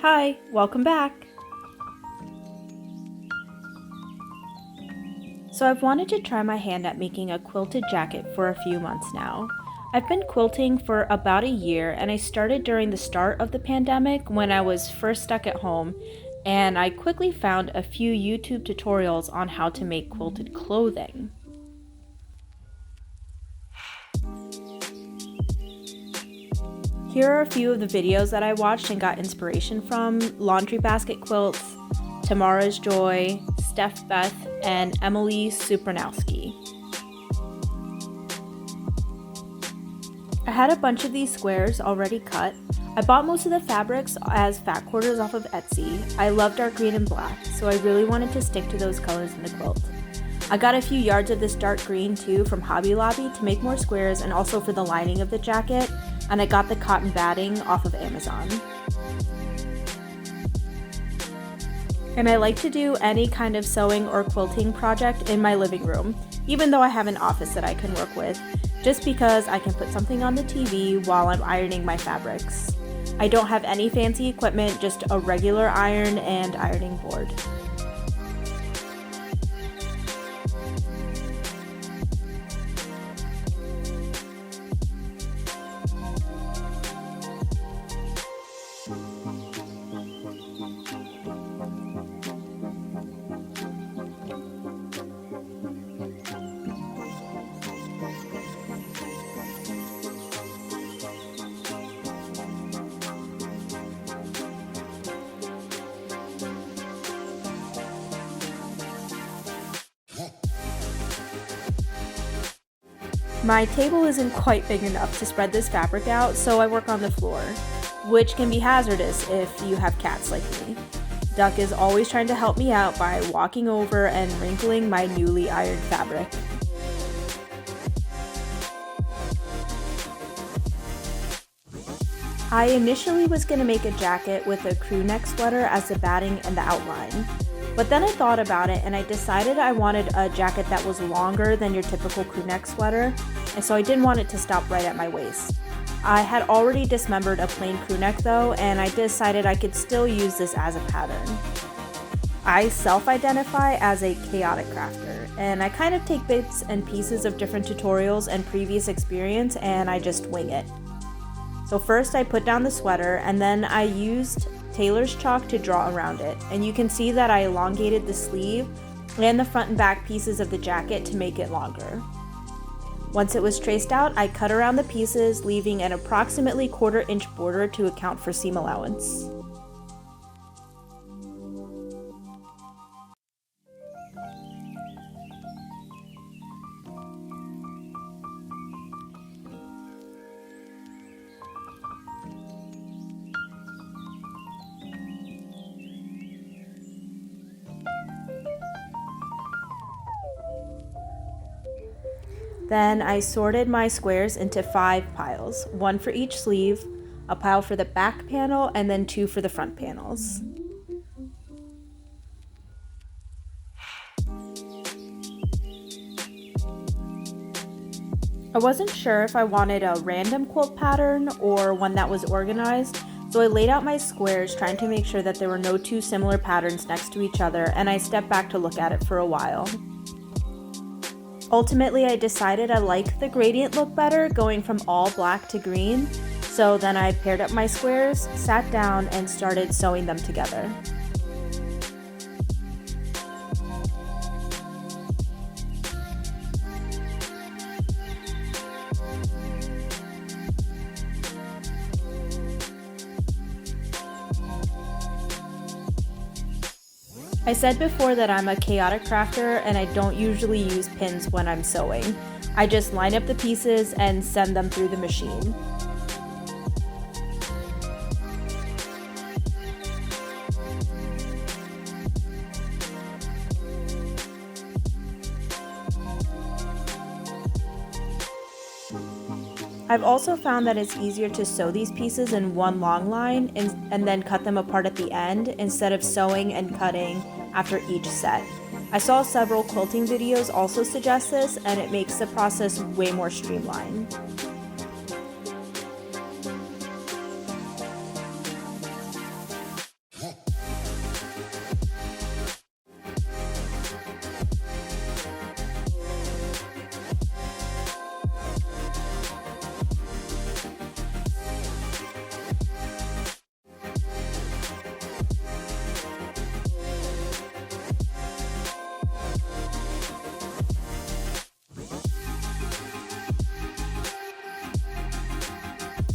Hi, welcome back! So I've wanted to try my hand at making a quilted jacket for a few months now. I've been quilting for about a year, and I started during the start of the pandemic when I was first stuck at home, and I quickly found a few YouTube tutorials on how to make quilted clothing. Here are a few of the videos that I watched and got inspiration from: Laundry Basket Quilts, Tamara's Joy, Steph Beth, and Emily Suprunowski. I had a bunch of these squares already cut. I bought most of the fabrics as fat quarters off of Etsy. I love dark green and black, so I really wanted to stick to those colors in the quilt. I got a few yards of this dark green too from Hobby Lobby to make more squares and also for the lining of the jacket, and I got the cotton batting off of Amazon. And I like to do any kind of sewing or quilting project in my living room, even though I have an office that I can work with, just because I can put something on the TV while I'm ironing my fabrics. I don't have any fancy equipment, just a regular iron and ironing board. My table isn't quite big enough to spread this fabric out, so I work on the floor, which can be hazardous if you have cats like me. Duck is always trying to help me out by walking over and wrinkling my newly ironed fabric. I initially was going to make a jacket with a crew neck sweater as the batting and the outline. But then I thought about it and I decided I wanted a jacket that was longer than your typical crew neck sweater, and so I didn't want it to stop right at my waist. I had already dismembered a plain crew neck though, and I decided I could still use this as a pattern. I self-identify as a chaotic crafter, and I kind of take bits and pieces of different tutorials and previous experience and I just wing it. So first I put down the sweater, and then I used tailor's chalk to draw around it, and you can see that I elongated the sleeve and the front and back pieces of the jacket to make it longer. Once it was traced out, I cut around the pieces, leaving an approximately 1/4 inch border to account for seam allowance. Then I sorted my squares into 5 piles, 1 for each sleeve, a pile for the back panel, and then 2 for the front panels. I wasn't sure if I wanted a random quilt pattern or one that was organized, so I laid out my squares trying to make sure that there were no two similar patterns next to each other, and I stepped back to look at it for a while. Ultimately, I decided I liked the gradient look better, going from all black to green, so then I paired up my squares, sat down, and started sewing them together. I said before that I'm a chaotic crafter and I don't usually use pins when I'm sewing. I just line up the pieces and send them through the machine. I've also found that it's easier to sew these pieces in one long line and then cut them apart at the end instead of sewing and cutting after each set. I saw several quilting videos also suggest this, and it makes the process way more streamlined.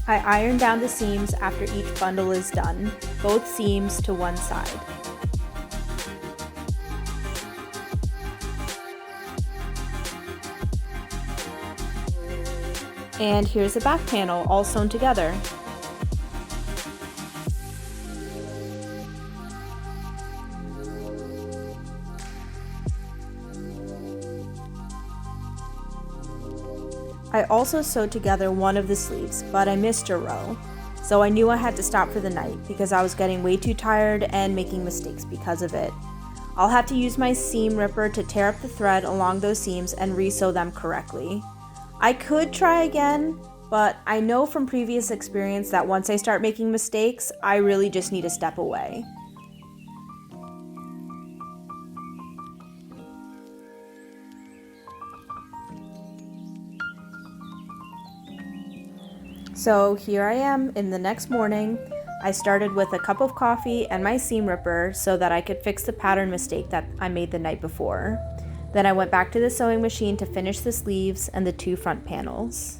I iron down the seams after each bundle is done, both seams to one side. And here's the back panel all sewn together. I also sewed together one of the sleeves, but I missed a row, so I knew I had to stop for the night because I was getting way too tired and making mistakes because of it. I'll have to use my seam ripper to tear up the thread along those seams and re-sew them correctly. I could try again, but I know from previous experience that once I start making mistakes, I really just need to step away. So here I am in the next morning. I started with a cup of coffee and my seam ripper so that I could fix the pattern mistake that I made the night before. Then I went back to the sewing machine to finish the sleeves and the two front panels.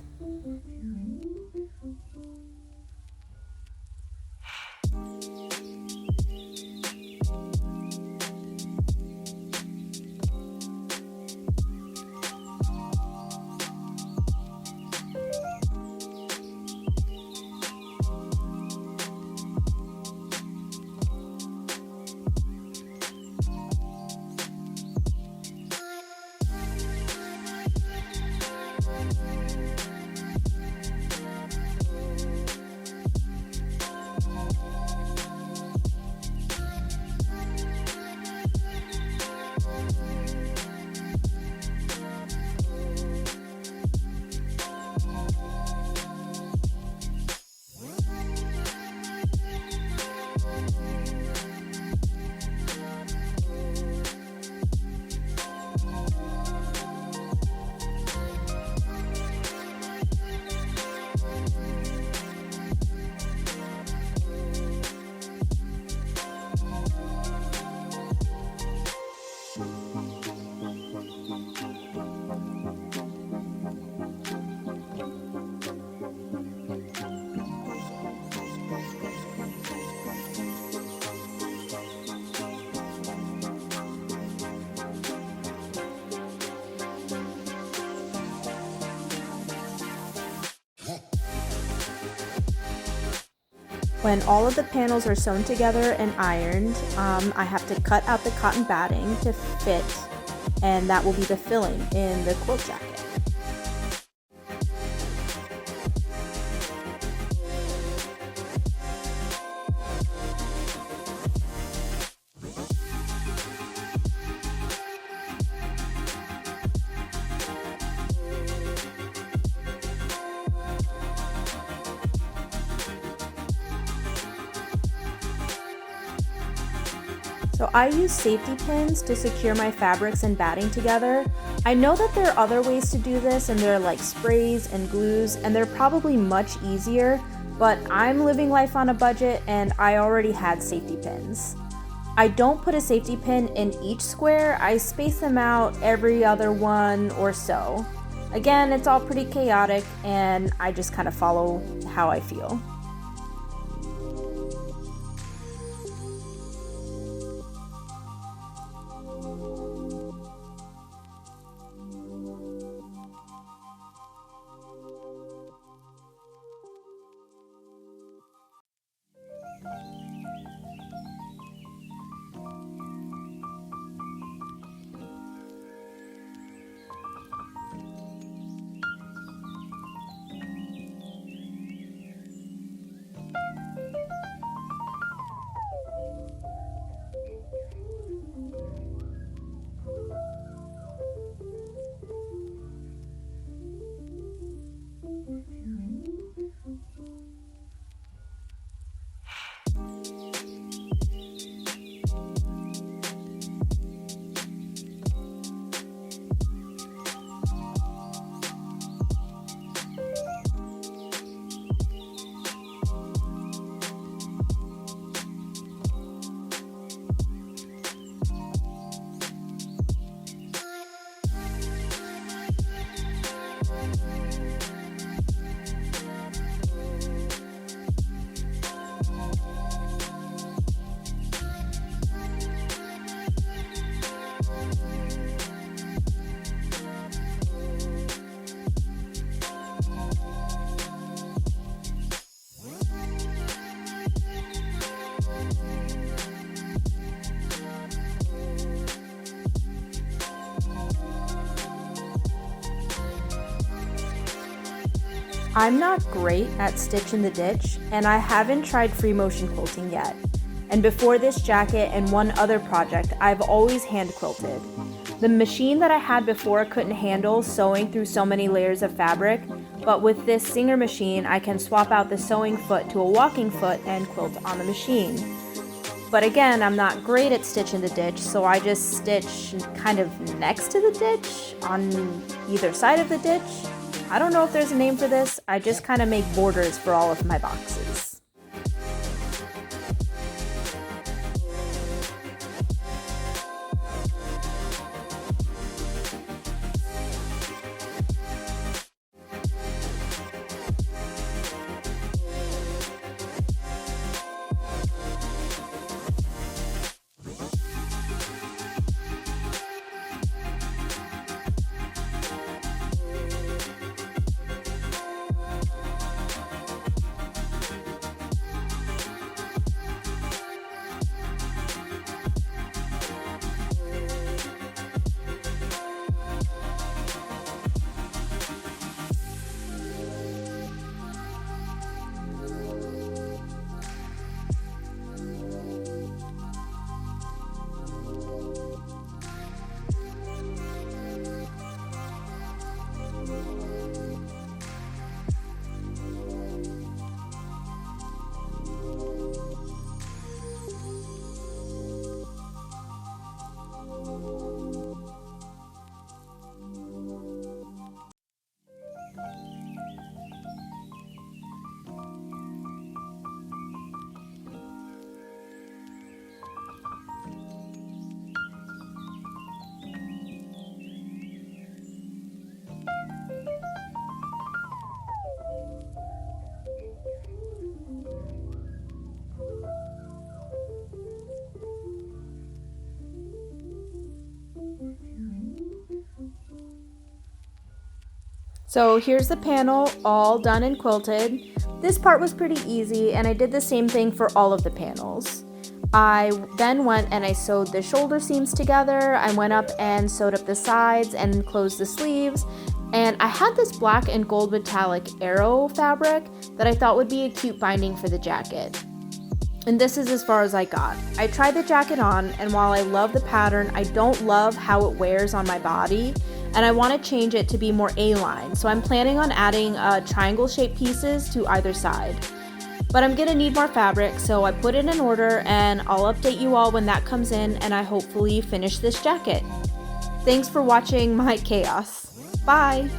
When all of the panels are sewn together and ironed, I have to cut out the cotton batting to fit, and that will be the filling in the quilt jacket. So I use safety pins to secure my fabrics and batting together. I know that there are other ways to do this, and there are like sprays and glues, and they're probably much easier, but I'm living life on a budget and I already had safety pins. I don't put a safety pin in each square, I space them out every other one or so. Again, it's all pretty chaotic and I just kind of follow how I feel. I'm not great at stitch in the ditch, and I haven't tried free motion quilting yet. And before this jacket and one other project, I've always hand quilted. The machine that I had before couldn't handle sewing through so many layers of fabric, but with this Singer machine, I can swap out the sewing foot to a walking foot and quilt on the machine. But again, I'm not great at stitch in the ditch, so I just stitch kind of next to the ditch, on either side of the ditch. I don't know if there's a name for this, I just kind of make borders for all of my boxes. So here's the panel all done and quilted. This part was pretty easy, and I did the same thing for all of the panels. I then went and I sewed the shoulder seams together. I went up and sewed up the sides and closed the sleeves. And I had this black and gold metallic arrow fabric that I thought would be a cute binding for the jacket. And this is as far as I got. I tried the jacket on, and while I love the pattern, I don't love how it wears on my body, and I want to change it to be more A-line, so I'm planning on adding triangle-shaped pieces to either side. But I'm gonna need more fabric, so I put it in order, and I'll update you all when that comes in, and I hopefully finish this jacket. Thanks for watching my chaos. Bye!